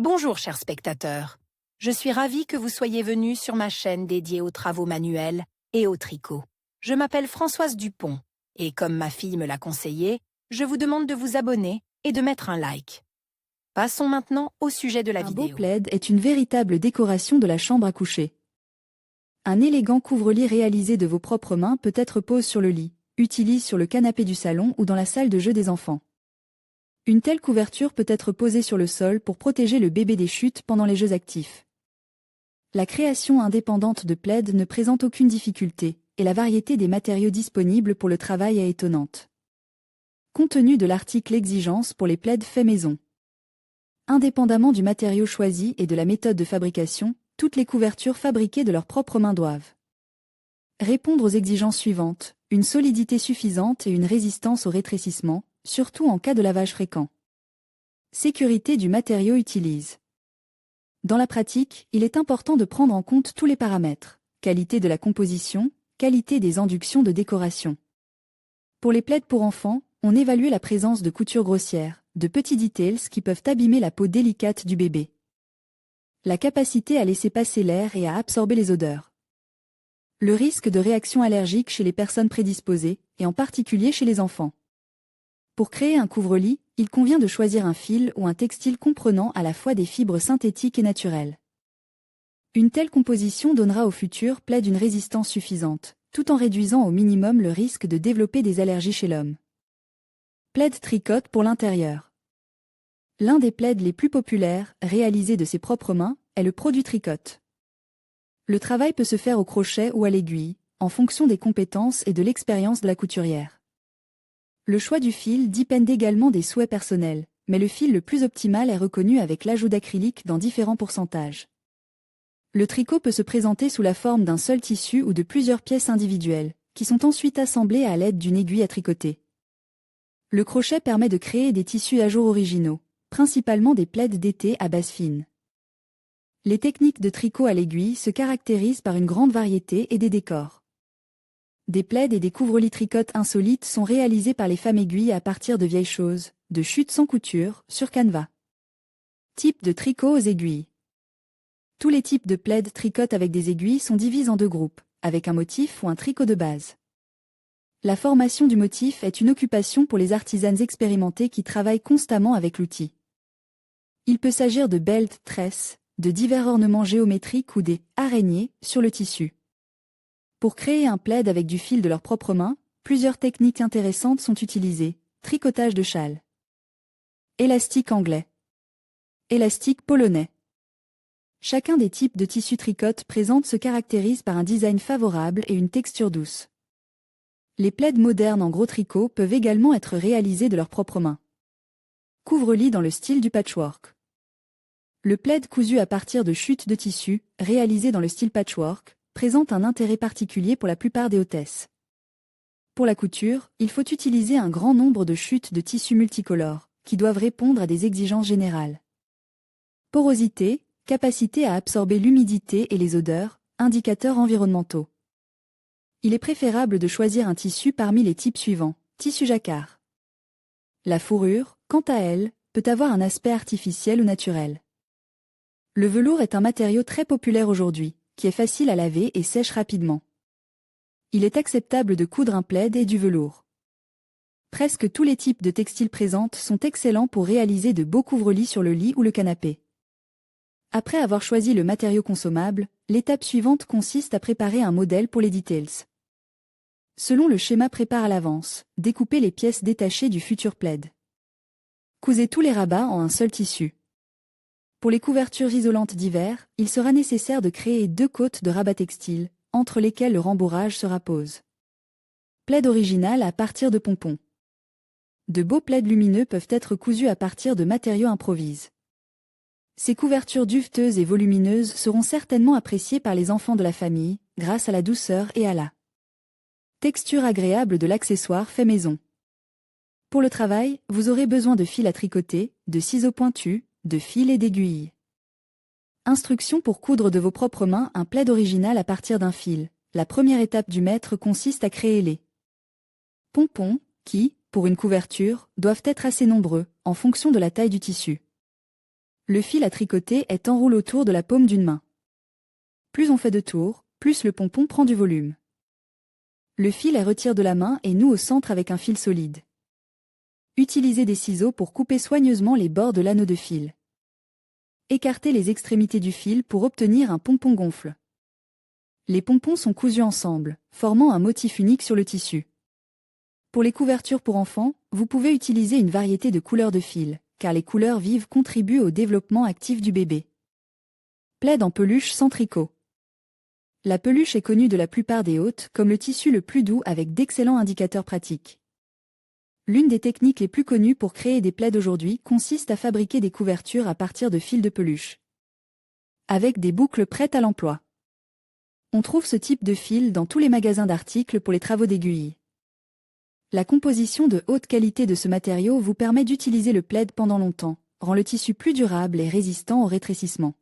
Bonjour chers spectateurs, je suis ravie que vous soyez venus sur ma chaîne dédiée aux travaux manuels et au tricot. Je m'appelle Françoise Dupont et comme ma fille me l'a conseillé, je vous demande de vous abonner et de mettre un like. Passons maintenant au sujet de la Un beau vidéo. plaid est une véritable décoration de la chambre à coucher. Un élégant couvre-lit réalisé de vos propres mains peut être posé sur le lit, utilisé sur le canapé du salon ou dans la salle de jeu des enfants. Une telle couverture peut être posée sur le sol pour protéger le bébé des chutes pendant les jeux actifs. La création indépendante de plaids ne présente aucune difficulté, et la variété des matériaux disponibles pour le travail est étonnante. Compte tenu de l'article Exigence pour les plaids faits maison. Indépendamment du matériau choisi et de la méthode de fabrication, toutes les couvertures fabriquées de leurs propres mains doivent répondre aux exigences suivantes, une solidité suffisante et une résistance au rétrécissement, surtout en cas de lavage fréquent. Sécurité du matériau utilisé. Dans la pratique, il est important de prendre en compte tous les paramètres, qualité de la composition, qualité des inductions de décoration. Pour les plaids pour enfants, on évalue la présence de coutures grossières, de petits details qui peuvent abîmer la peau délicate du bébé. La capacité à laisser passer l'air et à absorber les odeurs. Le risque de réaction allergique chez les personnes prédisposées, et en particulier chez les enfants. Pour créer un couvre-lit, il convient de choisir un fil ou un textile comprenant à la fois des fibres synthétiques et naturelles. Une telle composition donnera au futur plaid une résistance suffisante, tout en réduisant au minimum le risque de développer des allergies chez l'homme. Plaid tricote pour l'intérieur. L'un des plaids les plus populaires, réalisé de ses propres mains, est le produit tricote. Le travail peut se faire au crochet ou à l'aiguille, en fonction des compétences et de l'expérience de la couturière. Le choix du fil dépend également des souhaits personnels, mais le fil le plus optimal est reconnu avec l'ajout d'acrylique dans différents pourcentages. Le tricot peut se présenter sous la forme d'un seul tissu ou de plusieurs pièces individuelles, qui sont ensuite assemblées à l'aide d'une aiguille à tricoter. Le crochet permet de créer des tissus à jour originaux, principalement des plaids d'été à base fine. Les techniques de tricot à l'aiguille se caractérisent par une grande variété et des décors. Des plaids et des couvre-lits tricotes insolites sont réalisés par les femmes aiguilles à partir de vieilles choses, de chutes sans couture, sur canevas. Type de tricot aux aiguilles. Tous les types de plaids tricotent avec des aiguilles sont divisés en deux groupes, avec un motif ou un tricot de base. La formation du motif est une occupation pour les artisanes expérimentées qui travaillent constamment avec l'outil. Il peut s'agir de belts, tresses, de divers ornements géométriques ou des araignées sur le tissu. Pour créer un plaid avec du fil de leurs propres mains, plusieurs techniques intéressantes sont utilisées. Tricotage de châle. Élastique anglais. Élastique polonais. Chacun des types de tissus tricote présente se caractérise par un design favorable et une texture douce. Les plaids modernes en gros tricot peuvent également être réalisés de leurs propres mains. Couvre-lit dans le style du patchwork. Le plaid cousu à partir de chutes de tissu, réalisé dans le style patchwork, présente un intérêt particulier pour la plupart des hôtesses. Pour la couture, il faut utiliser un grand nombre de chutes de tissus multicolores, qui doivent répondre à des exigences générales. Porosité, capacité à absorber l'humidité et les odeurs, indicateurs environnementaux. Il est préférable de choisir un tissu parmi les types suivants. Tissu jacquard. La fourrure, quant à elle, peut avoir un aspect artificiel ou naturel. Le velours est un matériau très populaire aujourd'hui, qui est facile à laver et sèche rapidement. Il est acceptable de coudre un plaid et du velours. Presque tous les types de textiles présents sont excellents pour réaliser de beaux couvre-lits sur le lit ou le canapé. Après avoir choisi le matériau consommable, l'étape suivante consiste à préparer un modèle pour les details. Selon le schéma prépare à l'avance, découpez les pièces détachées du futur plaid. Cousez tous les rabats en un seul tissu. Pour les couvertures isolantes d'hiver, il sera nécessaire de créer 2 côtes de rabat textile, entre lesquelles le rembourrage se rapose. Plaid original à partir de pompons. De beaux plaids lumineux peuvent être cousus à partir de matériaux improvisés. Ces couvertures duveteuses et volumineuses seront certainement appréciées par les enfants de la famille, grâce à la douceur et à la texture agréable de l'accessoire fait maison. Pour le travail, vous aurez besoin de fil à tricoter, de ciseaux pointus, de fils et d'aiguilles. Instruction pour coudre de vos propres mains un plaid original à partir d'un fil. La première étape du maître consiste à créer les pompons, qui, pour une couverture, doivent être assez nombreux, en fonction de la taille du tissu. Le fil à tricoter est enroulé autour de la paume d'une main. Plus on fait de tours, plus le pompon prend du volume. Le fil est retiré de la main et noue au centre avec un fil solide. Utilisez des ciseaux pour couper soigneusement les bords de l'anneau de fil. Écartez les extrémités du fil pour obtenir un pompon gonfle. Les pompons sont cousus ensemble, formant un motif unique sur le tissu. Pour les couvertures pour enfants, vous pouvez utiliser une variété de couleurs de fil, car les couleurs vives contribuent au développement actif du bébé. Plaid en peluche sans tricot. La peluche est connue de la plupart des hôtes comme le tissu le plus doux avec d'excellents indicateurs pratiques. L'une des techniques les plus connues pour créer des plaids aujourd'hui consiste à fabriquer des couvertures à partir de fils de peluche. Avec des boucles prêtes à l'emploi. On trouve ce type de fil dans tous les magasins d'articles pour les travaux d'aiguille. La composition de haute qualité de ce matériau vous permet d'utiliser le plaid pendant longtemps, rend le tissu plus durable et résistant au rétrécissement.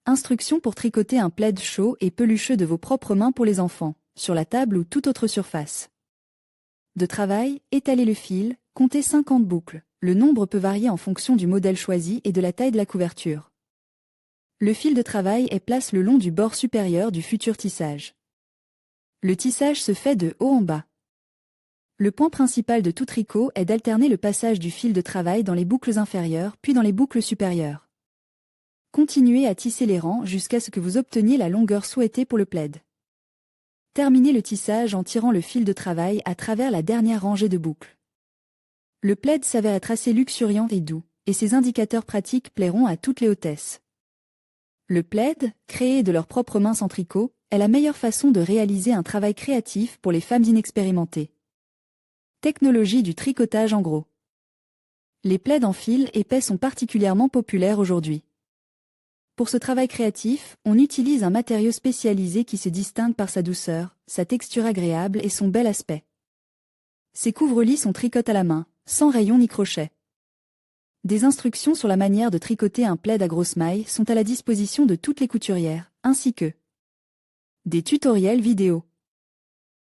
Instructions pour tricoter un plaid chaud et pelucheux de vos propres mains pour les enfants, sur la table ou toute autre surface. De travail, étalez le fil, comptez 50 boucles. Le nombre peut varier en fonction du modèle choisi et de la taille de la couverture. Le fil de travail est placé le long du bord supérieur du futur tissage. Le tissage se fait de haut en bas. Le point principal de tout tricot est d'alterner le passage du fil de travail dans les boucles inférieures puis dans les boucles supérieures. Continuez à tisser les rangs jusqu'à ce que vous obteniez la longueur souhaitée pour le plaid. Terminez le tissage en tirant le fil de travail à travers la dernière rangée de boucles. Le plaid s'avère être assez luxuriant et doux, et ses indicateurs pratiques plairont à toutes les hôtesses. Le plaid, créé de leurs propres mains sans tricot, est la meilleure façon de réaliser un travail créatif pour les femmes inexpérimentées. Technologie du tricotage en gros. Les plaids en fil épais sont particulièrement populaires aujourd'hui. Pour ce travail créatif, on utilise un matériau spécialisé qui se distingue par sa douceur, sa texture agréable et son bel aspect. Ces couvre-lits sont tricotés à la main, sans rayons ni crochets. Des instructions sur la manière de tricoter un plaid à grosse maille sont à la disposition de toutes les couturières, ainsi que des tutoriels vidéo.